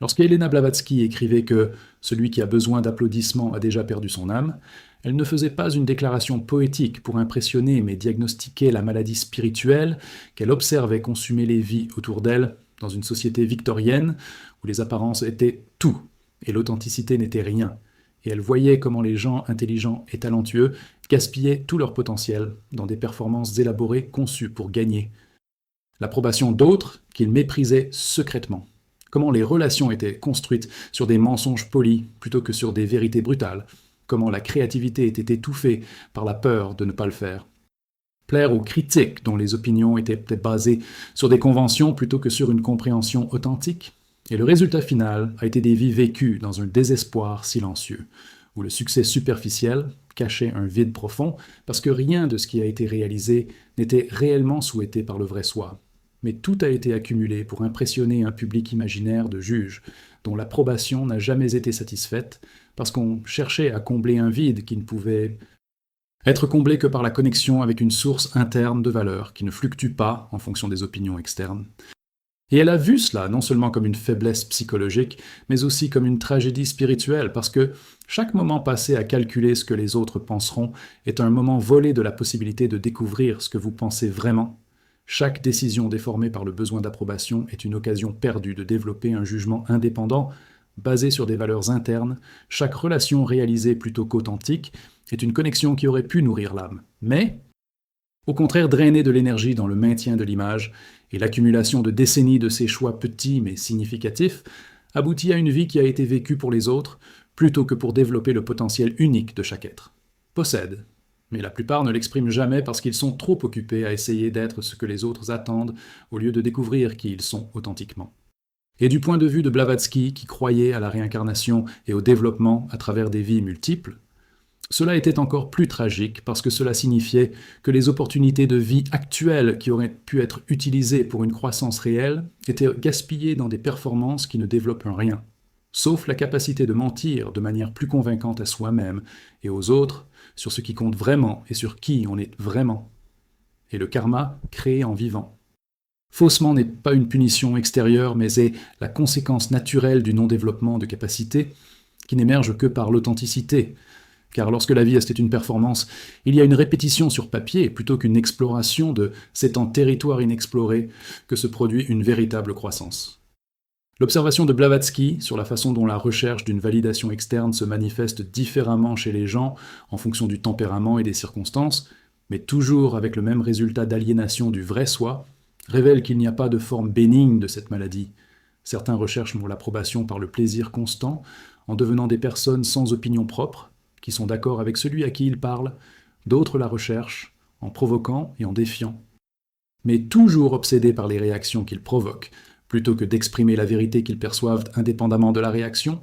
Lorsqu'Helena Blavatsky écrivait que celui qui a besoin d'applaudissements a déjà perdu son âme, elle ne faisait pas une déclaration poétique pour impressionner, mais diagnostiquait la maladie spirituelle qu'elle observait consumer les vies autour d'elle dans une société victorienne où les apparences étaient tout et l'authenticité n'était rien. Et elle voyait comment les gens intelligents et talentueux gaspillaient tout leur potentiel dans des performances élaborées conçues pour gagner l'approbation d'autres qu'ils méprisaient secrètement. Comment les relations étaient construites sur des mensonges polis plutôt que sur des vérités brutales. Comment la créativité était étouffée par la peur de ne pas le faire. Plaire aux critiques dont les opinions étaient peut-être basées sur des conventions plutôt que sur une compréhension authentique. Et le résultat final a été des vies vécues dans un désespoir silencieux, où le succès superficiel cachait un vide profond parce que rien de ce qui a été réalisé n'était réellement souhaité par le vrai soi. Mais tout a été accumulé pour impressionner un public imaginaire de juges, dont l'approbation n'a jamais été satisfaite, parce qu'on cherchait à combler un vide qui ne pouvait être comblé que par la connexion avec une source interne de valeur qui ne fluctue pas en fonction des opinions externes. Et elle a vu cela non seulement comme une faiblesse psychologique, mais aussi comme une tragédie spirituelle, parce que chaque moment passé à calculer ce que les autres penseront est un moment volé de la possibilité de découvrir ce que vous pensez vraiment. Chaque décision déformée par le besoin d'approbation est une occasion perdue de développer un jugement indépendant, basé sur des valeurs internes. Chaque relation réalisée plutôt qu'authentique est une connexion qui aurait pu nourrir l'âme, mais, au contraire, drainer de l'énergie dans le maintien de l'image, et l'accumulation de décennies de ces choix petits mais significatifs aboutit à une vie qui a été vécue pour les autres, plutôt que pour développer le potentiel unique de chaque être. Possède, mais la plupart ne l'expriment jamais parce qu'ils sont trop occupés à essayer d'être ce que les autres attendent, au lieu de découvrir qui ils sont authentiquement. Et du point de vue de Blavatsky, qui croyait à la réincarnation et au développement à travers des vies multiples, cela était encore plus tragique parce que cela signifiait que les opportunités de vie actuelles qui auraient pu être utilisées pour une croissance réelle étaient gaspillées dans des performances qui ne développent rien, sauf la capacité de mentir de manière plus convaincante à soi-même et aux autres sur ce qui compte vraiment et sur qui on est vraiment. Et le karma créé en vivant. Faussement n'est pas une punition extérieure, mais est la conséquence naturelle du non-développement de capacités qui n'émerge que par l'authenticité. Car lorsque la vie est une performance, il y a une répétition sur papier plutôt qu'une exploration de cet en territoire inexploré que se produit une véritable croissance. L'observation de Blavatsky sur la façon dont la recherche d'une validation externe se manifeste différemment chez les gens en fonction du tempérament et des circonstances, mais toujours avec le même résultat d'aliénation du vrai soi, révèle qu'il n'y a pas de forme bénigne de cette maladie. Certains recherchent l'approbation par le plaisir constant, en devenant des personnes sans opinion propre, qui sont d'accord avec celui à qui ils parlent, d'autres la recherchent, en provoquant et en défiant. Mais toujours obsédés par les réactions qu'ils provoquent, plutôt que d'exprimer la vérité qu'ils perçoivent indépendamment de la réaction,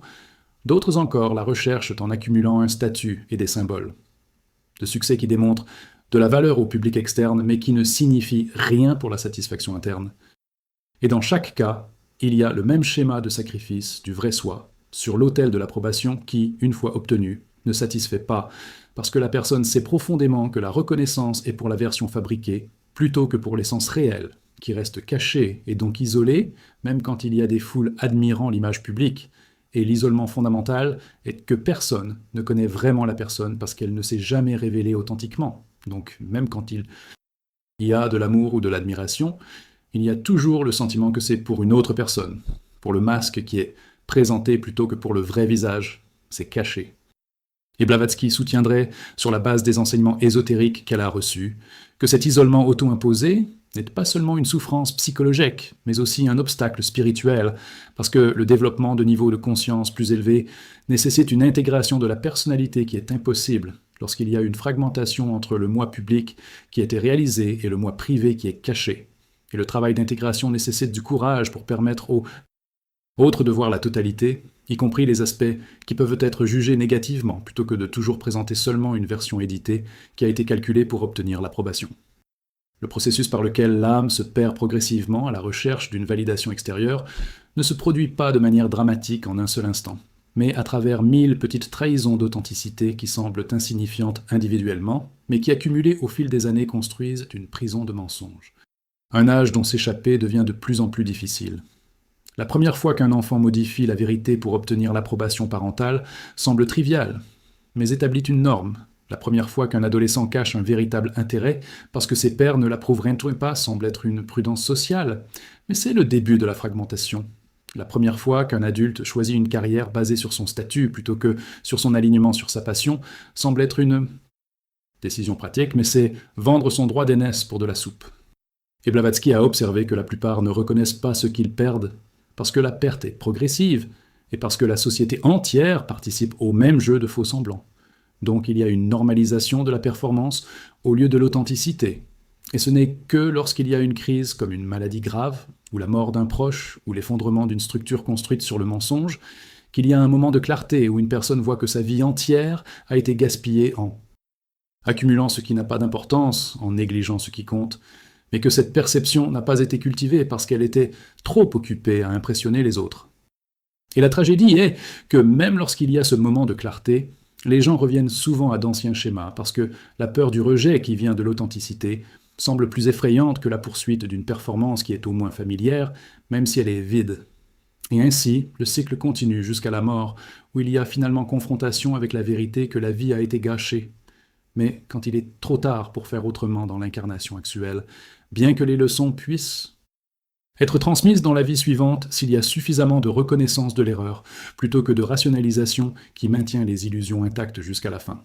d'autres encore la recherchent en accumulant un statut et des symboles. De succès qui démontrent de la valeur au public externe, mais qui ne signifient rien pour la satisfaction interne. Et dans chaque cas, il y a le même schéma de sacrifice du vrai soi, sur l'autel de l'approbation qui, une fois obtenue, ne satisfait pas, parce que la personne sait profondément que la reconnaissance est pour la version fabriquée, plutôt que pour l'essence réelle, qui reste cachée et donc isolée, même quand il y a des foules admirant l'image publique. Et l'isolement fondamental est que personne ne connaît vraiment la personne parce qu'elle ne s'est jamais révélée authentiquement. Donc même quand il y a de l'amour ou de l'admiration, il y a toujours le sentiment que c'est pour une autre personne, pour le masque qui est présenté plutôt que pour le vrai visage, c'est caché. Et Blavatsky soutiendrait, sur la base des enseignements ésotériques qu'elle a reçus, que cet isolement auto-imposé n'est pas seulement une souffrance psychologique, mais aussi un obstacle spirituel, parce que le développement de niveaux de conscience plus élevés nécessite une intégration de la personnalité qui est impossible lorsqu'il y a une fragmentation entre le moi public qui a été réalisé et le moi privé qui est caché. Et le travail d'intégration nécessite du courage pour permettre aux autres de voir la totalité, y compris les aspects qui peuvent être jugés négativement, plutôt que de toujours présenter seulement une version éditée qui a été calculée pour obtenir l'approbation. Le processus par lequel l'âme se perd progressivement à la recherche d'une validation extérieure ne se produit pas de manière dramatique en un seul instant, mais à travers 1000 petites trahisons d'authenticité qui semblent insignifiantes individuellement, mais qui accumulées au fil des années construisent une prison de mensonges. Un âge dont s'échapper devient de plus en plus difficile. La première fois qu'un enfant modifie la vérité pour obtenir l'approbation parentale semble triviale, mais établit une norme. La première fois qu'un adolescent cache un véritable intérêt parce que ses pairs ne l'approuveraient pas semble être une prudence sociale, mais c'est le début de la fragmentation. La première fois qu'un adulte choisit une carrière basée sur son statut plutôt que sur son alignement sur sa passion semble être une décision pratique, mais c'est vendre son droit d'aînesse pour de la soupe. Et Blavatsky a observé que la plupart ne reconnaissent pas ce qu'ils perdent, parce que la perte est progressive, et parce que la société entière participe au même jeu de faux-semblants. Donc il y a une normalisation de la performance au lieu de l'authenticité. Et ce n'est que lorsqu'il y a une crise comme une maladie grave, ou la mort d'un proche, ou l'effondrement d'une structure construite sur le mensonge, qu'il y a un moment de clarté où une personne voit que sa vie entière a été gaspillée en accumulant ce qui n'a pas d'importance, en négligeant ce qui compte, mais que cette perception n'a pas été cultivée parce qu'elle était trop occupée à impressionner les autres. Et la tragédie est que même lorsqu'il y a ce moment de clarté, les gens reviennent souvent à d'anciens schémas, parce que la peur du rejet qui vient de l'authenticité semble plus effrayante que la poursuite d'une performance qui est au moins familière, même si elle est vide. Et ainsi, le cycle continue jusqu'à la mort, où il y a finalement confrontation avec la vérité que la vie a été gâchée. Mais quand il est trop tard pour faire autrement dans l'incarnation actuelle, bien que les leçons puissent être transmises dans la vie suivante s'il y a suffisamment de reconnaissance de l'erreur, plutôt que de rationalisation qui maintient les illusions intactes jusqu'à la fin.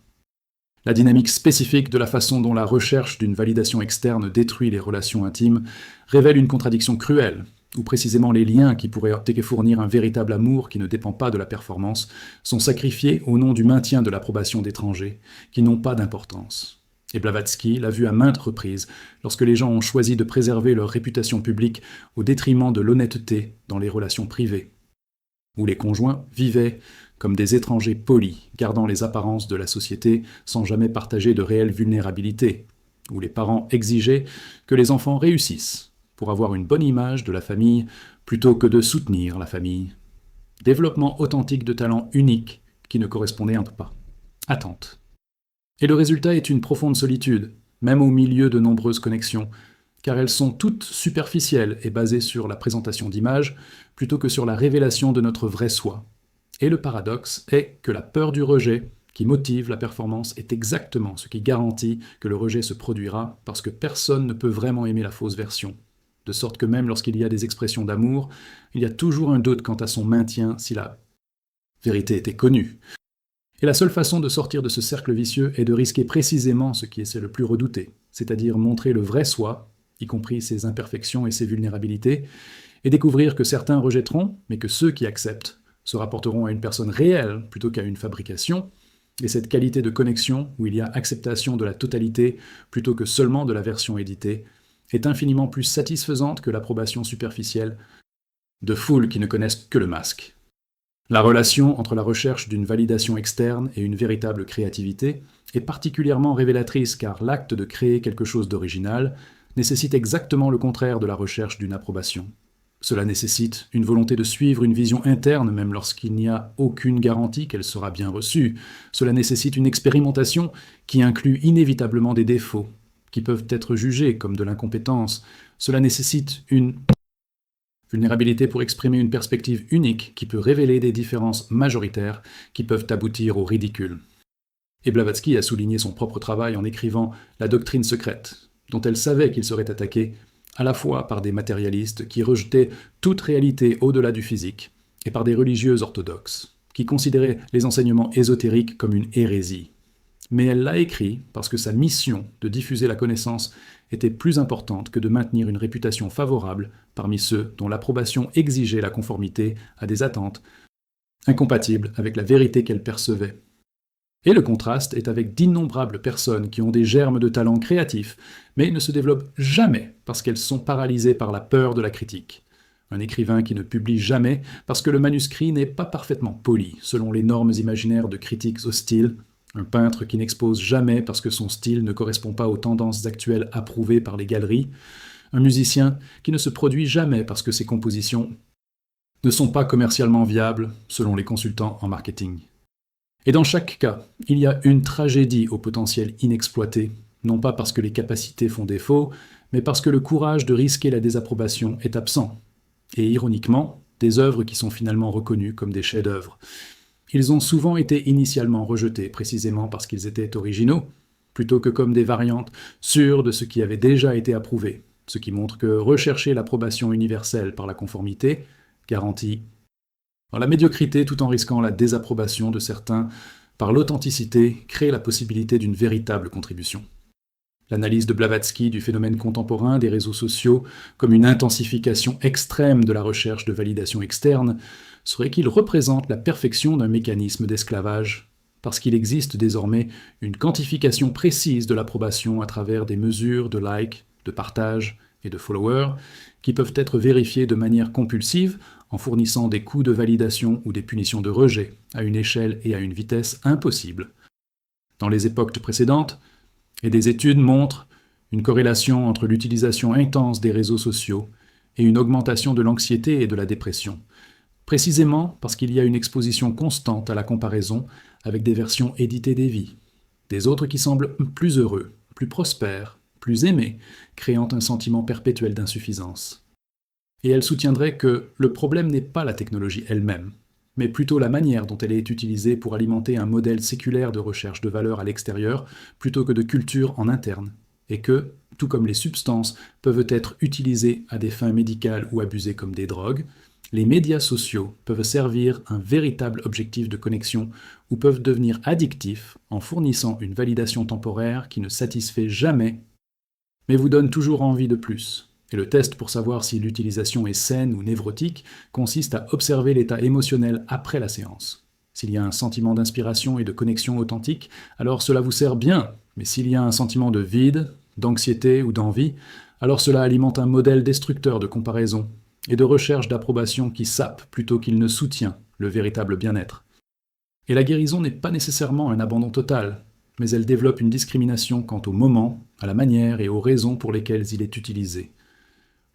La dynamique spécifique de la façon dont la recherche d'une validation externe détruit les relations intimes révèle une contradiction cruelle, où précisément les liens qui pourraient fournir un véritable amour qui ne dépend pas de la performance sont sacrifiés au nom du maintien de l'approbation d'étrangers, qui n'ont pas d'importance. Et Blavatsky l'a vu à maintes reprises, lorsque les gens ont choisi de préserver leur réputation publique au détriment de l'honnêteté dans les relations privées, où les conjoints vivaient comme des étrangers polis, gardant les apparences de la société sans jamais partager de réelle vulnérabilité, où les parents exigeaient que les enfants réussissent pour avoir une bonne image de la famille plutôt que de soutenir la famille. Développement authentique de talents uniques qui ne correspondaient pas. Attente. Et le résultat est une profonde solitude, même au milieu de nombreuses connexions, car elles sont toutes superficielles et basées sur la présentation d'images plutôt que sur la révélation de notre vrai soi. Et le paradoxe est que la peur du rejet, qui motive la performance, est exactement ce qui garantit que le rejet se produira, parce que personne ne peut vraiment aimer la fausse version. De sorte que même lorsqu'il y a des expressions d'amour, il y a toujours un doute quant à son maintien si la vérité était connue. Et la seule façon de sortir de ce cercle vicieux est de risquer précisément ce qui est le plus redouté, c'est-à-dire montrer le vrai soi, y compris ses imperfections et ses vulnérabilités, et découvrir que certains rejetteront, mais que ceux qui acceptent se rapporteront à une personne réelle plutôt qu'à une fabrication, et cette qualité de connexion, où il y a acceptation de la totalité plutôt que seulement de la version éditée, est infiniment plus satisfaisante que l'approbation superficielle de foules qui ne connaissent que le masque. La relation entre la recherche d'une validation externe et une véritable créativité est particulièrement révélatrice car l'acte de créer quelque chose d'original nécessite exactement le contraire de la recherche d'une approbation. Cela nécessite une volonté de suivre une vision interne même lorsqu'il n'y a aucune garantie qu'elle sera bien reçue. Cela nécessite une expérimentation qui inclut inévitablement des défauts, qui peuvent être jugés comme de l'incompétence. Cela nécessite une vulnérabilité pour exprimer une perspective unique qui peut révéler des différences majoritaires qui peuvent aboutir au ridicule. Et Blavatsky a souligné son propre travail en écrivant La doctrine secrète, dont elle savait qu'il serait attaqué à la fois par des matérialistes qui rejetaient toute réalité au-delà du physique, et par des religieux orthodoxes, qui considéraient les enseignements ésotériques comme une hérésie. Mais elle l'a écrit parce que sa mission de diffuser la connaissance était plus importante que de maintenir une réputation favorable parmi ceux dont l'approbation exigeait la conformité à des attentes incompatibles avec la vérité qu'elle percevait. Et le contraste est avec d'innombrables personnes qui ont des germes de talent créatif, mais ne se développent jamais parce qu'elles sont paralysées par la peur de la critique. Un écrivain qui ne publie jamais parce que le manuscrit n'est pas parfaitement poli, selon les normes imaginaires de critiques hostiles. Un peintre qui n'expose jamais parce que son style ne correspond pas aux tendances actuelles approuvées par les galeries. Un musicien qui ne se produit jamais parce que ses compositions ne sont pas commercialement viables, selon les consultants en marketing. Et dans chaque cas, il y a une tragédie au potentiel inexploité, non pas parce que les capacités font défaut, mais parce que le courage de risquer la désapprobation est absent. Et ironiquement, des œuvres qui sont finalement reconnues comme des chefs-d'œuvre. Ils ont souvent été initialement rejetés précisément parce qu'ils étaient originaux, plutôt que comme des variantes sûres de ce qui avait déjà été approuvé, ce qui montre que rechercher l'approbation universelle par la conformité garantit la médiocrité tout en risquant la désapprobation de certains par l'authenticité crée la possibilité d'une véritable contribution. L'analyse de Blavatsky du phénomène contemporain des réseaux sociaux comme une intensification extrême de la recherche de validation externe serait qu'il représente la perfection d'un mécanisme d'esclavage, parce qu'il existe désormais une quantification précise de l'approbation à travers des mesures de likes, de partages et de followers qui peuvent être vérifiées de manière compulsive en fournissant des coûts de validation ou des punitions de rejet à une échelle et à une vitesse impossibles. Dans les époques précédentes, et des études montrent une corrélation entre l'utilisation intense des réseaux sociaux et une augmentation de l'anxiété et de la dépression, précisément parce qu'il y a une exposition constante à la comparaison avec des versions éditées des vies, des autres qui semblent plus heureux, plus prospères, plus aimés, créant un sentiment perpétuel d'insuffisance. Et elle soutiendrait que le problème n'est pas la technologie elle-même, mais plutôt la manière dont elle est utilisée pour alimenter un modèle séculaire de recherche de valeur à l'extérieur plutôt que de culture en interne, et que, tout comme les substances peuvent être utilisées à des fins médicales ou abusées comme des drogues, les médias sociaux peuvent servir un véritable objectif de connexion ou peuvent devenir addictifs en fournissant une validation temporaire qui ne satisfait jamais, mais vous donne toujours envie de plus. Et le test pour savoir si l'utilisation est saine ou névrotique consiste à observer l'état émotionnel après la séance. S'il y a un sentiment d'inspiration et de connexion authentique, alors cela vous sert bien, mais s'il y a un sentiment de vide, d'anxiété ou d'envie, alors cela alimente un modèle destructeur de comparaison et de recherche d'approbation qui sape plutôt qu'il ne soutient le véritable bien-être. Et la guérison n'est pas nécessairement un abandon total, mais elle développe une discrimination quant au moment, à la manière et aux raisons pour lesquelles il est utilisé.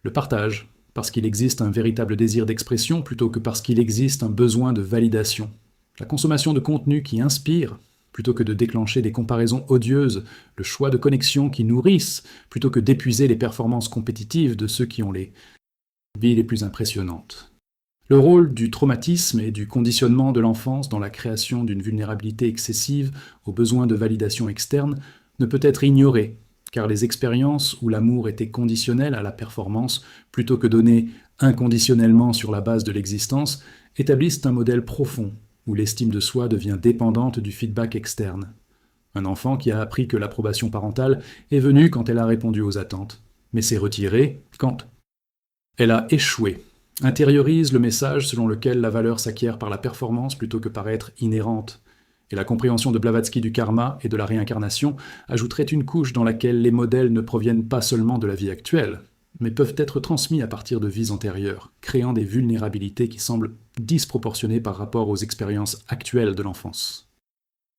Le partage, parce qu'il existe un véritable désir d'expression plutôt que parce qu'il existe un besoin de validation. La consommation de contenu qui inspire, plutôt que de déclencher des comparaisons odieuses, le choix de connexions qui nourrissent, plutôt que d'épuiser les performances compétitives de ceux qui ont les vies les plus impressionnantes. Le rôle du traumatisme et du conditionnement de l'enfance dans la création d'une vulnérabilité excessive aux besoins de validation externe ne peut être ignoré, car les expériences où l'amour était conditionnel à la performance plutôt que donné inconditionnellement sur la base de l'existence établissent un modèle profond où l'estime de soi devient dépendante du feedback externe. Un enfant qui a appris que l'approbation parentale est venue quand elle a répondu aux attentes, mais s'est retirée quand elle a échoué, intériorise le message selon lequel la valeur s'acquiert par la performance plutôt que par être inhérente. Et la compréhension de Blavatsky du karma et de la réincarnation ajouterait une couche dans laquelle les modèles ne proviennent pas seulement de la vie actuelle, mais peuvent être transmis à partir de vies antérieures, créant des vulnérabilités qui semblent disproportionnées par rapport aux expériences actuelles de l'enfance.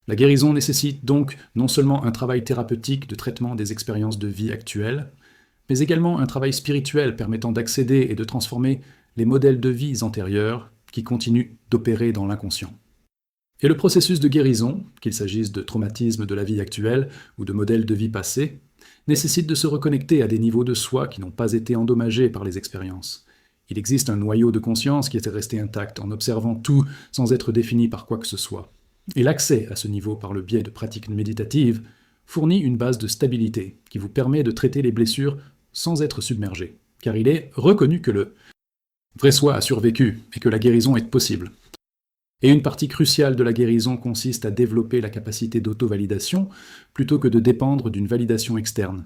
La guérison nécessite donc non seulement un travail thérapeutique de traitement des expériences de vie actuelles, mais également un travail spirituel permettant d'accéder et de transformer les modèles de vies antérieures qui continuent d'opérer dans l'inconscient. Et le processus de guérison, qu'il s'agisse de traumatismes de la vie actuelle ou de modèles de vie passés, nécessite de se reconnecter à des niveaux de soi qui n'ont pas été endommagés par les expériences. Il existe un noyau de conscience qui était resté intact en observant tout sans être défini par quoi que ce soit. Et l'accès à ce niveau par le biais de pratiques méditatives fournit une base de stabilité qui vous permet de traiter les blessures sans être submergé, car il est reconnu que le vrai soi a survécu et que la guérison est possible. Et une partie cruciale de la guérison consiste à développer la capacité d'auto-validation plutôt que de dépendre d'une validation externe.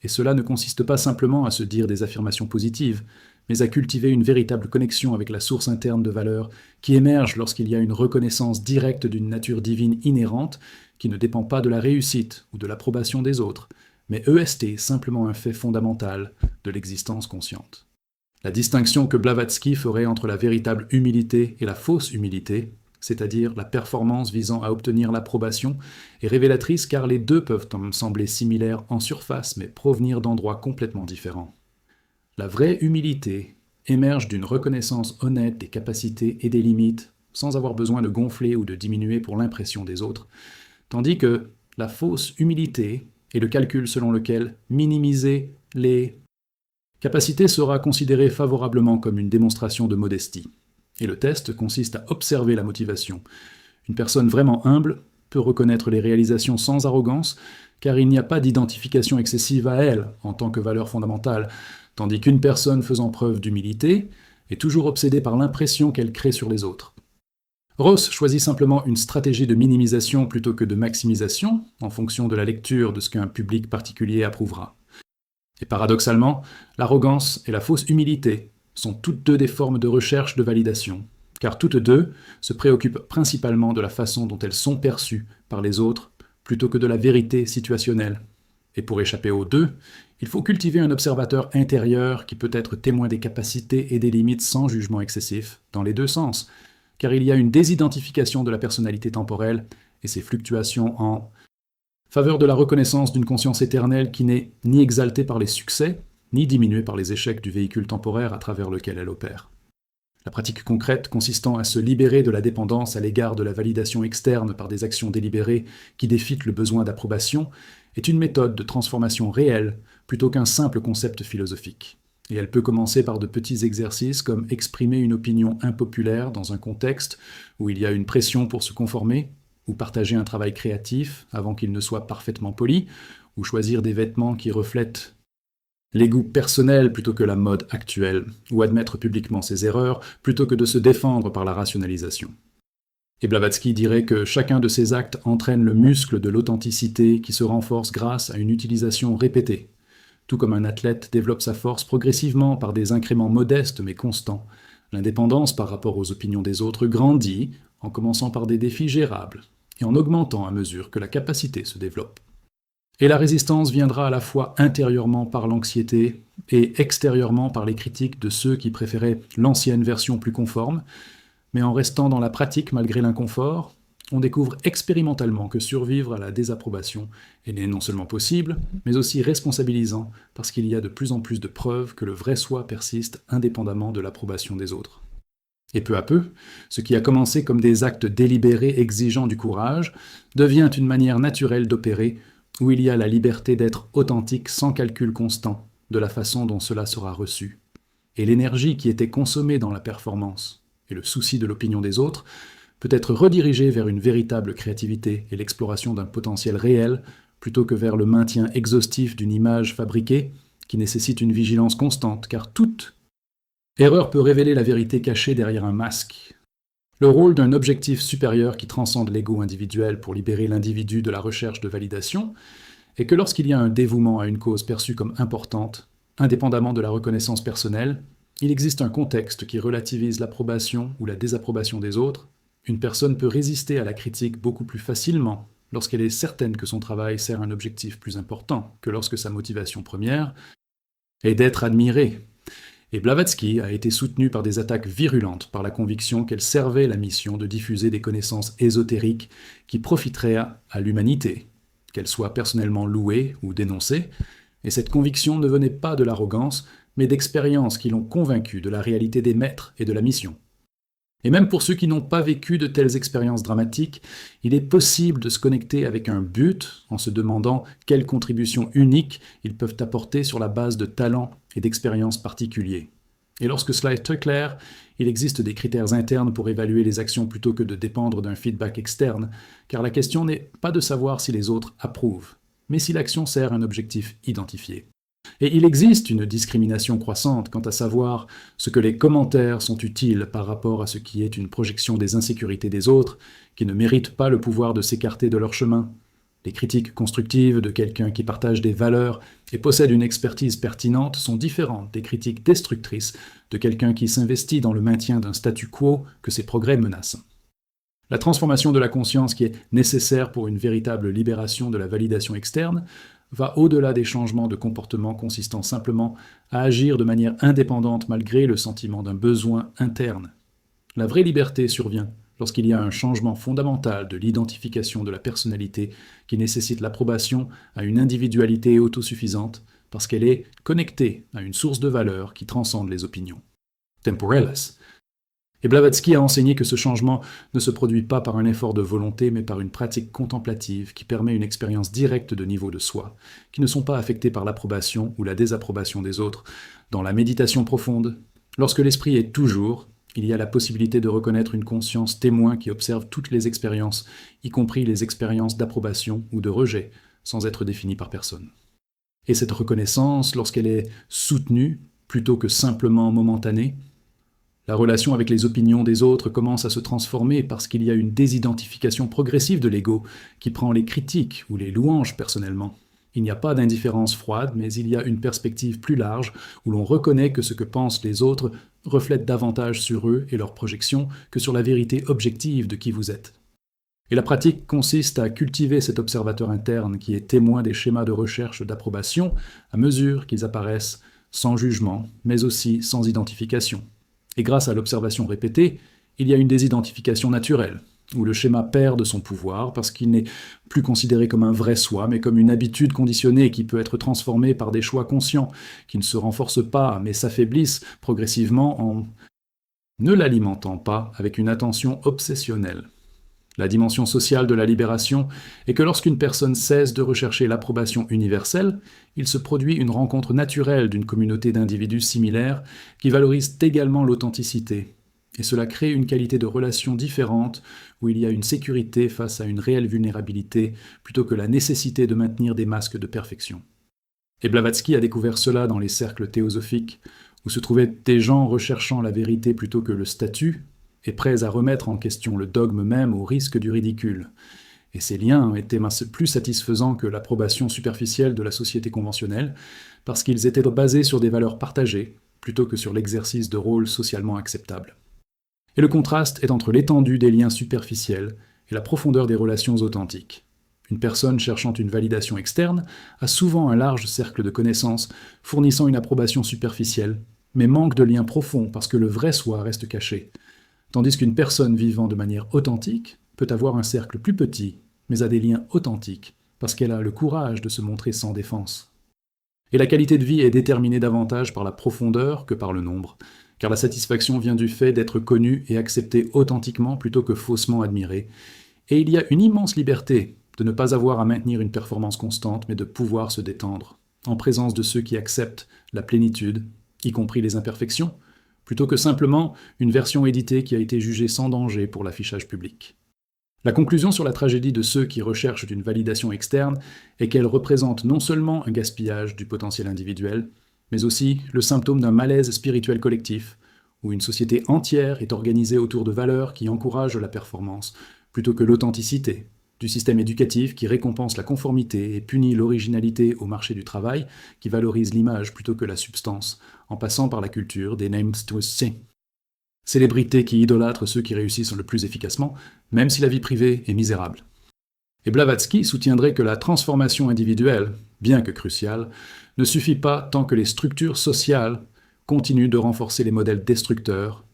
Et cela ne consiste pas simplement à se dire des affirmations positives, mais à cultiver une véritable connexion avec la source interne de valeur qui émerge lorsqu'il y a une reconnaissance directe d'une nature divine inhérente qui ne dépend pas de la réussite ou de l'approbation des autres, mais EST simplement un fait fondamental de l'existence consciente. La distinction que Blavatsky ferait entre la véritable humilité et la fausse humilité, c'est-à-dire la performance visant à obtenir l'approbation, est révélatrice car les deux peuvent sembler similaires en surface mais provenir d'endroits complètement différents. La vraie humilité émerge d'une reconnaissance honnête des capacités et des limites, sans avoir besoin de gonfler ou de diminuer pour l'impression des autres, tandis que la fausse humilité est le calcul selon lequel minimiser les capacités sera considéré favorablement comme une démonstration de modestie. Et le test consiste à observer la motivation. Une personne vraiment humble peut reconnaître les réalisations sans arrogance, car il n'y a pas d'identification excessive à elle en tant que valeur fondamentale, tandis qu'une personne faisant preuve d'humilité est toujours obsédée par l'impression qu'elle crée sur les autres. Ross choisit simplement une stratégie de minimisation plutôt que de maximisation, en fonction de la lecture de ce qu'un public particulier approuvera. Et paradoxalement, l'arrogance et la fausse humilité sont toutes deux des formes de recherche de validation, car toutes deux se préoccupent principalement de la façon dont elles sont perçues par les autres, plutôt que de la vérité situationnelle. Et pour échapper aux deux, il faut cultiver un observateur intérieur qui peut être témoin des capacités et des limites sans jugement excessif, dans les deux sens, car il y a une désidentification de la personnalité temporelle et ses fluctuations en faveur de la reconnaissance d'une conscience éternelle qui n'est ni exaltée par les succès, ni diminuée par les échecs du véhicule temporaire à travers lequel elle opère. La pratique concrète consistant à se libérer de la dépendance à l'égard de la validation externe par des actions délibérées qui défitent le besoin d'approbation est une méthode de transformation réelle plutôt qu'un simple concept philosophique. Et elle peut commencer par de petits exercices comme exprimer une opinion impopulaire dans un contexte où il y a une pression pour se conformer, ou partager un travail créatif avant qu'il ne soit parfaitement poli, ou choisir des vêtements qui reflètent les goûts personnels plutôt que la mode actuelle, ou admettre publiquement ses erreurs plutôt que de se défendre par la rationalisation. Et Blavatsky dirait que chacun de ces actes entraîne le muscle de l'authenticité qui se renforce grâce à une utilisation répétée, tout comme un athlète développe sa force progressivement par des incréments modestes mais constants. L'indépendance par rapport aux opinions des autres grandit en commençant par des défis gérables et en augmentant à mesure que la capacité se développe. Et la résistance viendra à la fois intérieurement par l'anxiété et extérieurement par les critiques de ceux qui préféraient l'ancienne version plus conforme, mais en restant dans la pratique malgré l'inconfort, on découvre expérimentalement que survivre à la désapprobation est non seulement possible, mais aussi responsabilisant parce qu'il y a de plus en plus de preuves que le vrai soi persiste indépendamment de l'approbation des autres. Et peu à peu, ce qui a commencé comme des actes délibérés exigeant du courage devient une manière naturelle d'opérer où il y a la liberté d'être authentique sans calcul constant de la façon dont cela sera reçu. Et l'énergie qui était consommée dans la performance et le souci de l'opinion des autres peut être redirigée vers une véritable créativité et l'exploration d'un potentiel réel plutôt que vers le maintien exhaustif d'une image fabriquée qui nécessite une vigilance constante, car toute erreur peut révéler la vérité cachée derrière un masque. Le rôle d'un objectif supérieur qui transcende l'ego individuel pour libérer l'individu de la recherche de validation est que lorsqu'il y a un dévouement à une cause perçue comme importante, indépendamment de la reconnaissance personnelle, il existe un contexte qui relativise l'approbation ou la désapprobation des autres. Une personne peut résister à la critique beaucoup plus facilement lorsqu'elle est certaine que son travail sert un objectif plus important que lorsque sa motivation première est d'être admirée. Et Blavatsky a été soutenu par des attaques virulentes par la conviction qu'elle servait la mission de diffuser des connaissances ésotériques qui profiteraient à l'humanité, qu'elles soient personnellement louées ou dénoncées, et cette conviction ne venait pas de l'arrogance, mais d'expériences qui l'ont convaincu de la réalité des maîtres et de la mission. Et même pour ceux qui n'ont pas vécu de telles expériences dramatiques, il est possible de se connecter avec un but en se demandant quelle contribution unique ils peuvent apporter sur la base de talents et d'expériences particuliers. Et lorsque cela est très clair, il existe des critères internes pour évaluer les actions plutôt que de dépendre d'un feedback externe, car la question n'est pas de savoir si les autres approuvent, mais si l'action sert un objectif identifié. Et il existe une discrimination croissante quant à savoir ce que les commentaires sont utiles par rapport à ce qui est une projection des insécurités des autres, qui ne méritent pas le pouvoir de s'écarter de leur chemin. Les critiques constructives de quelqu'un qui partage des valeurs et possède une expertise pertinente sont différentes des critiques destructrices de quelqu'un qui s'investit dans le maintien d'un statu quo que ses progrès menacent. La transformation de la conscience qui est nécessaire pour une véritable libération de la validation externe va au-delà des changements de comportement consistant simplement à agir de manière indépendante malgré le sentiment d'un besoin interne. La vraie liberté survient lorsqu'il y a un changement fondamental de l'identification de la personnalité qui nécessite l'approbation à une individualité autosuffisante parce qu'elle est connectée à une source de valeur qui transcende les opinions. Temporelles. Et Blavatsky a enseigné que ce changement ne se produit pas par un effort de volonté, mais par une pratique contemplative qui permet une expérience directe de niveau de soi, qui ne sont pas affectés par l'approbation ou la désapprobation des autres. Dans la méditation profonde, lorsque l'esprit est toujours, Il y a la possibilité de reconnaître une conscience témoin qui observe toutes les expériences, y compris les expériences d'approbation ou de rejet, sans être définies par personne. Et cette reconnaissance, lorsqu'elle est soutenue, plutôt que simplement momentanée, la relation avec les opinions des autres commence à se transformer parce qu'il y a une désidentification progressive de l'ego qui prend les critiques ou les louanges personnellement. Il n'y a pas d'indifférence froide, mais il y a une perspective plus large où l'on reconnaît que ce que pensent les autres reflète davantage sur eux et leurs projections que sur la vérité objective de qui vous êtes. Et la pratique consiste à cultiver cet observateur interne qui est témoin des schémas de recherche d'approbation à mesure qu'ils apparaissent sans jugement, mais aussi sans identification. Et grâce à l'observation répétée, il y a une désidentification naturelle, où le schéma perd de son pouvoir parce qu'il n'est plus considéré comme un vrai soi, mais comme une habitude conditionnée qui peut être transformée par des choix conscients, qui ne se renforcent pas, mais s'affaiblissent progressivement en ne l'alimentant pas avec une attention obsessionnelle. La dimension sociale de la libération est que lorsqu'une personne cesse de rechercher l'approbation universelle, il se produit une rencontre naturelle d'une communauté d'individus similaires qui valorisent également l'authenticité. Et cela crée une qualité de relation différente où il y a une sécurité face à une réelle vulnérabilité plutôt que la nécessité de maintenir des masques de perfection. Et Blavatsky a découvert cela dans les cercles théosophiques, où se trouvaient des gens recherchant la vérité plutôt que le statut, et prêts à remettre en question le dogme même au risque du ridicule. Et ces liens étaient plus satisfaisants que l'approbation superficielle de la société conventionnelle, parce qu'ils étaient basés sur des valeurs partagées, plutôt que sur l'exercice de rôles socialement acceptables. Et le contraste est entre l'étendue des liens superficiels et la profondeur des relations authentiques. Une personne cherchant une validation externe a souvent un large cercle de connaissances, fournissant une approbation superficielle, mais manque de liens profonds parce que le vrai soi reste caché. Tandis qu'une personne vivant de manière authentique peut avoir un cercle plus petit, mais a des liens authentiques, parce qu'elle a le courage de se montrer sans défense. Et la qualité de vie est déterminée davantage par la profondeur que par le nombre, car la satisfaction vient du fait d'être connu et accepté authentiquement plutôt que faussement admiré, et il y a une immense liberté de ne pas avoir à maintenir une performance constante, mais de pouvoir se détendre, en présence de ceux qui acceptent la plénitude, y compris les imperfections, plutôt que simplement une version éditée qui a été jugée sans danger pour l'affichage public. La conclusion sur la tragédie de ceux qui recherchent une validation externe est qu'elle représente non seulement un gaspillage du potentiel individuel, mais aussi le symptôme d'un malaise spirituel collectif, où une société entière est organisée autour de valeurs qui encouragent la performance, plutôt que l'authenticité, du système éducatif qui récompense la conformité et punit l'originalité au marché du travail, qui valorise l'image plutôt que la substance, en passant par la culture des names to see. Célébrités qui idolâtrent ceux qui réussissent le plus efficacement, même si la vie privée est misérable. Et Blavatsky soutiendrait que la transformation individuelle, bien que cruciale, ne suffit pas tant que les structures sociales continuent de renforcer les modèles destructeurs,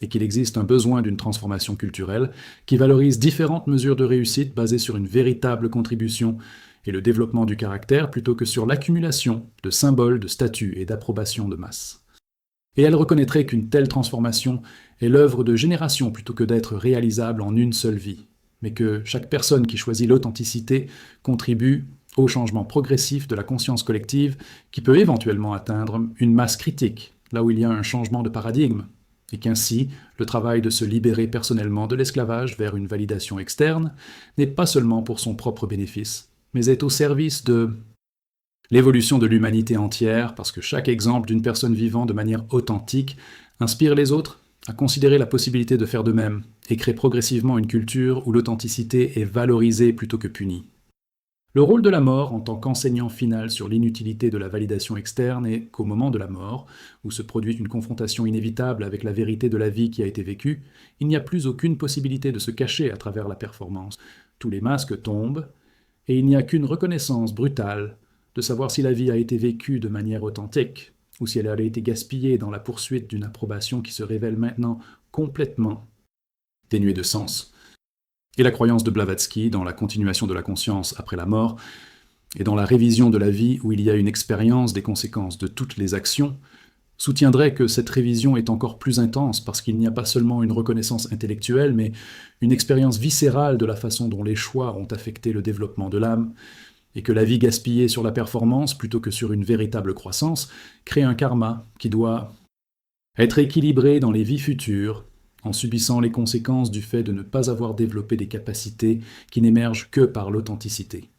et qu'il existe un besoin d'une transformation culturelle qui valorise différentes mesures de réussite basées sur une véritable contribution et le développement du caractère plutôt que sur l'accumulation de symboles, de statuts et d'approbation de masse. Et elle reconnaîtrait qu'une telle transformation est l'œuvre de générations plutôt que d'être réalisable en une seule vie, mais que chaque personne qui choisit l'authenticité contribue au changement progressif de la conscience collective qui peut éventuellement atteindre une masse critique, là où il y a un changement de paradigme, et qu'ainsi, le travail de se libérer personnellement de l'esclavage vers une validation externe n'est pas seulement pour son propre bénéfice, mais est au service de l'évolution de l'humanité entière, parce que chaque exemple d'une personne vivant de manière authentique inspire les autres à considérer la possibilité de faire de même, et crée progressivement une culture où l'authenticité est valorisée plutôt que punie. Le rôle de la mort en tant qu'enseignant final sur l'inutilité de la validation externe est qu'au moment de la mort, où se produit une confrontation inévitable avec la vérité de la vie qui a été vécue, il n'y a plus aucune possibilité de se cacher à travers la performance. Tous les masques tombent, et il n'y a qu'une reconnaissance brutale de savoir si la vie a été vécue de manière authentique, ou si elle a été gaspillée dans la poursuite d'une approbation qui se révèle maintenant complètement dénuée de sens. Et la croyance de Blavatsky dans la continuation de la conscience après la mort, et dans la révision de la vie où il y a une expérience des conséquences de toutes les actions, soutiendrait que cette révision est encore plus intense parce qu'il n'y a pas seulement une reconnaissance intellectuelle, mais une expérience viscérale de la façon dont les choix ont affecté le développement de l'âme, et que la vie gaspillée sur la performance plutôt que sur une véritable croissance crée un karma qui doit Être équilibré dans les vies futures, en subissant les conséquences du fait de ne pas avoir développé des capacités qui n'émergent que par l'authenticité.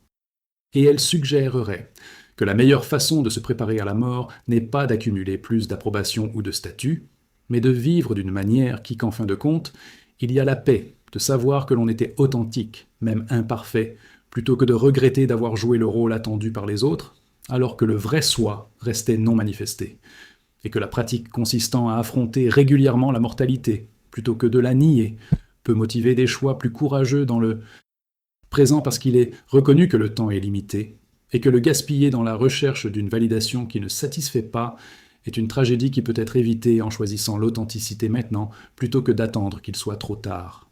Et elle suggérerait que la meilleure façon de se préparer à la mort n'est pas d'accumuler plus d'approbation ou de statut, mais de vivre d'une manière qui, qu'en fin de compte, il y a la paix de savoir que l'on était authentique, même imparfait, plutôt que de regretter d'avoir joué le rôle attendu par les autres, alors que le vrai soi restait non manifesté, et que la pratique consistant à affronter régulièrement la mortalité, plutôt que de la nier, peut motiver des choix plus courageux dans le présent parce qu'il est reconnu que le temps est limité, et que le gaspiller dans la recherche d'une validation qui ne satisfait pas est une tragédie qui peut être évitée en choisissant l'authenticité maintenant plutôt que d'attendre qu'il soit trop tard.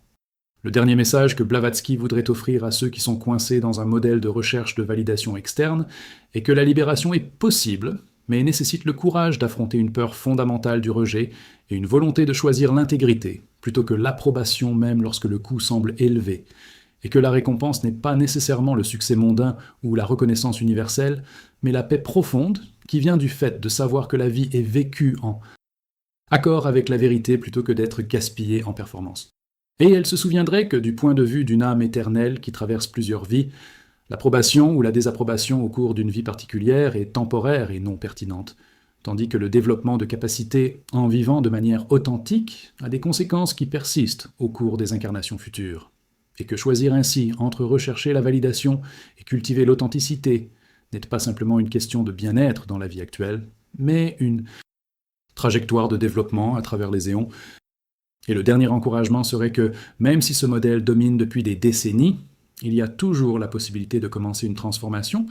Le dernier message que Blavatsky voudrait offrir à ceux qui sont coincés dans un modèle de recherche de validation externe est que la libération est possible, mais nécessite le courage d'affronter une peur fondamentale du rejet et une volonté de choisir l'intégrité, plutôt que l'approbation même lorsque le coût semble élevé, et que la récompense n'est pas nécessairement le succès mondain ou la reconnaissance universelle, mais la paix profonde qui vient du fait de savoir que la vie est vécue en accord avec la vérité plutôt que d'être gaspillée en performance. Et elle se souviendrait que du point de vue d'une âme éternelle qui traverse plusieurs vies, l'approbation ou la désapprobation au cours d'une vie particulière est temporaire et non pertinente, tandis que le développement de capacités en vivant de manière authentique a des conséquences qui persistent au cours des incarnations futures, et que choisir ainsi entre rechercher la validation et cultiver l'authenticité n'est pas simplement une question de bien-être dans la vie actuelle, mais une trajectoire de développement à travers les éons. Et le dernier encouragement serait que, même si ce modèle domine depuis des décennies, il y a toujours la possibilité de commencer une transformation,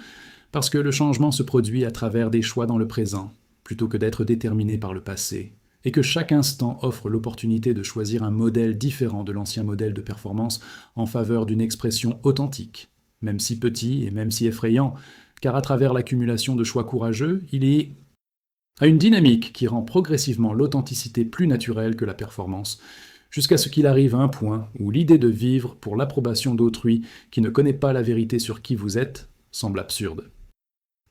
parce que le changement se produit à travers des choix dans le présent, plutôt que d'être déterminé par le passé, et que chaque instant offre l'opportunité de choisir un modèle différent de l'ancien modèle de performance en faveur d'une expression authentique, même si petit et même si effrayant, car à travers l'accumulation de choix courageux, il y a une dynamique qui rend progressivement l'authenticité plus naturelle que la performance, jusqu'à ce qu'il arrive à un point où l'idée de vivre pour l'approbation d'autrui qui ne connaît pas la vérité sur qui vous êtes semble absurde.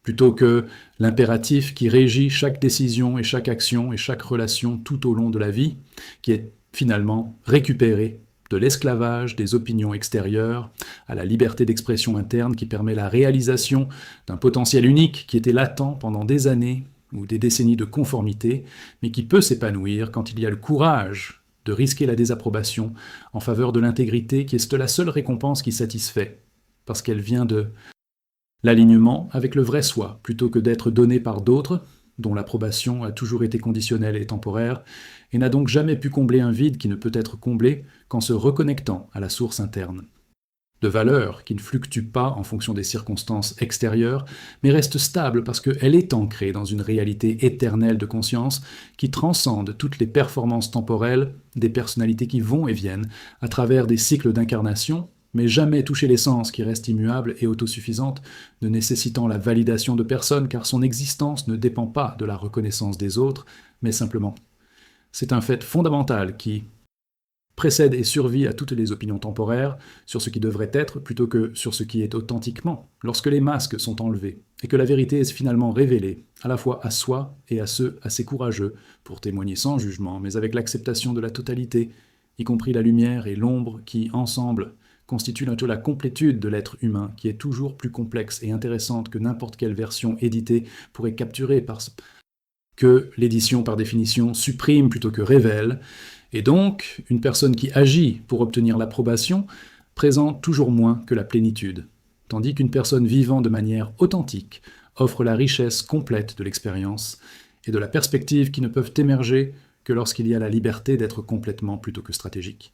Plutôt que l'impératif qui régit chaque décision et chaque action et chaque relation tout au long de la vie, qui est finalement récupéré de l'esclavage des opinions extérieures à la liberté d'expression interne qui permet la réalisation d'un potentiel unique qui était latent pendant des années ou des décennies de conformité, mais qui peut s'épanouir quand il y a le courage de risquer la désapprobation en faveur de l'intégrité qui est la seule récompense qui satisfait, parce qu'elle vient de l'alignement avec le vrai soi, plutôt que d'être donné par d'autres, dont l'approbation a toujours été conditionnelle et temporaire, et n'a donc jamais pu combler un vide qui ne peut être comblé qu'en se reconnectant à la source interne. De valeur qui ne fluctue pas en fonction des circonstances extérieures, mais reste stable parce qu'elle est ancrée dans une réalité éternelle de conscience qui transcende toutes les performances temporelles des personnalités qui vont et viennent à travers des cycles d'incarnation, mais jamais toucher l'essence qui reste immuable et autosuffisante, ne nécessitant la validation de personne car son existence ne dépend pas de la reconnaissance des autres, mais simplement. C'est un fait fondamental qui précède et survit à toutes les opinions temporaires sur ce qui devrait être plutôt que sur ce qui est authentiquement, lorsque les masques sont enlevés, et que la vérité est finalement révélée, à la fois à soi et à ceux assez courageux, pour témoigner sans jugement, mais avec l'acceptation de la totalité, y compris la lumière et l'ombre qui, ensemble, constituent la complétude de l'être humain, qui est toujours plus complexe et intéressante que n'importe quelle version éditée pourrait capturer, parce que l'édition, par définition, supprime plutôt que révèle, et donc, une personne qui agit pour obtenir l'approbation présente toujours moins que la plénitude, tandis qu'une personne vivant de manière authentique offre la richesse complète de l'expérience et de la perspective qui ne peuvent émerger que lorsqu'il y a la liberté d'être complètement plutôt que stratégique.